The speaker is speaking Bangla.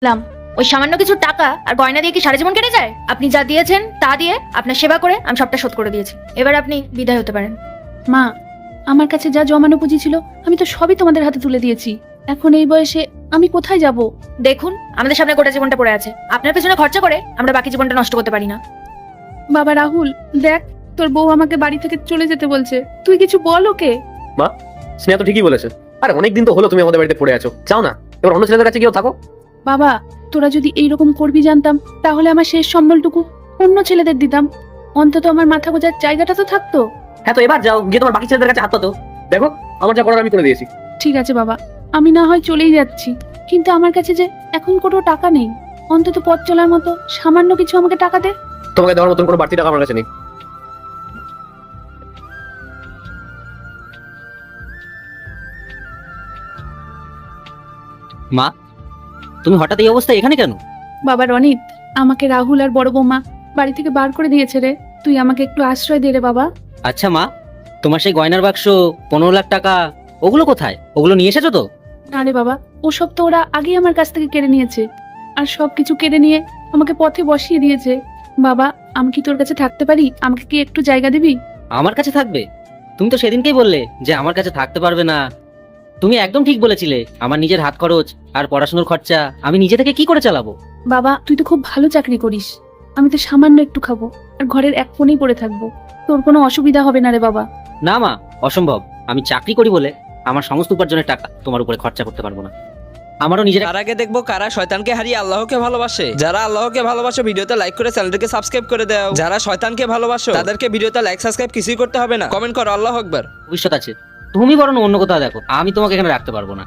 লাম ওই সামান্য কিছু টাকা আর গয়না দিয়ে কি সারা জীবন কেটে যায়? আপনি যা দিয়েছেন তা দিয়ে আপনার সেবা করে আমি সবটা শোধ করে দিয়েছি। এবার আপনি বিদায় হতে পারেন। মা, আমার কাছে যা জমানো পুঁজি ছিল আমি তো সবই তোমাদের হাতে তুলে দিয়েছি। এখন এই বয়সে আমি কোথায় যাব? দেখুন, আমাদের সামনে গোটা জীবনটা পড়ে আছে। আপনার পেছনে খরচা করে আমরা বাকি জীবনটা নষ্ট করতে পারি না। বাবা রাহুল, দেখ তোর বউ আমাকে বাড়ি থেকে চলে যেতে বলছে, তুই কিছু বল ওকে। মা, স্নেহা তো ঠিকই বলেছে। আরে অনেকদিন তো হলো তুমি আমাদের বাড়িতে পড়ে আছো, চাও না এবার অন্য ছেলেদের কাছে গিয়েও থাকো? বাবা, তোরা যদি এইরকম করবি জানতাম তাহলে আমার শেষ সম্বলটুকু অন্য ছেলেদের দিতাম, অন্তত আমার মাথা গোজার জায়গাটা তো থাকতো। হ্যাঁ, তো এবার যাও গিয়ে তোমার বাকি ছেলেদের কাছে হাত পাতো। দেখো আমার যা করার আমি করে দিয়েছি। ঠিক আছে বাবা, আমি না হয় চলেই যাচ্ছি, কিন্তু আমার কাছে যে এখন কোনো টাকা নেই। অন্তত পথ চলার মতো সামান্য কিছু আমাকে টাকা দে। তোমাকে দেওয়ার মতন কোনো বাড়তি টাকা আমার কাছে নেই। মা, তুমি হঠাৎ এই অবস্থায় এখানে কেন? বাবা রনিত, আমাকে রাহুল আর বড় বৌমা বাড়ি থেকে বার করে দিয়েছে রে, তুই আমাকে একটু আশ্রয় দে রে বাবা। আচ্ছা মা, তোমার সেই গয়নার বাক্স 15 লাখ টাকা ওগুলো কোথায়? ওগুলো নিয়ে এসেছো তো? না রে বাবা, ওসব তো ওরা আগেই আমার কাছ থেকে কেড়ে নিয়েছে, আর সবকিছু কেড়ে নিয়ে আমাকে পথে বসিয়ে দিয়েছে। বাবা, আমি কি তোর কাছে থাকতে পারি? আমাকে কি একটু জায়গা দিবি? আমার কাছে থাকবে? তুমি তো সেদিনকেই বললে যে আমার কাছে থাকতে পারবে না। তুমি একদম ঠিক বলেছিলে, আমার নিজের হাত খরচ আর পড়াশোনার খরচা আমি নিজে থেকে কি করে চালাবো? বাবা, তুই তো খুব ভালো চাকরি করিস, আমি তো সামান্য একটু খাবো আর ঘরের এক কোণেই পড়ে থাকবো, তোর কোনো অসুবিধা হবে না রে বাবা। না মা, অসম্ভব। আমি চাকরি করি বলে আমার সমস্ত উপার্জনের টাকা তোমার উপরে খরচা করতে পারবো না। আমারও নিজের তার আগে দেখবো কারা শয়তানকে হারিয়ে আল্লাহকে ভালোবাসে। যারা আল্লাহকে ভালোবাসো ভিডিওতে লাইক করে চ্যানেলটিকে সাবস্ক্রাইব করে দাও। যারা শয়তানকে ভালোবাসো তাদেরকে ভিডিওতে লাইক সাবস্ক্রাইব কিছুই করতে হবে না, কমেন্ট করো আল্লাহ আকবার। ভবিষ্যৎ আছে। তুমি বরং অন্য কোথাও দেখো, আমি তোমাকে এখানে রাখতে পারবো না।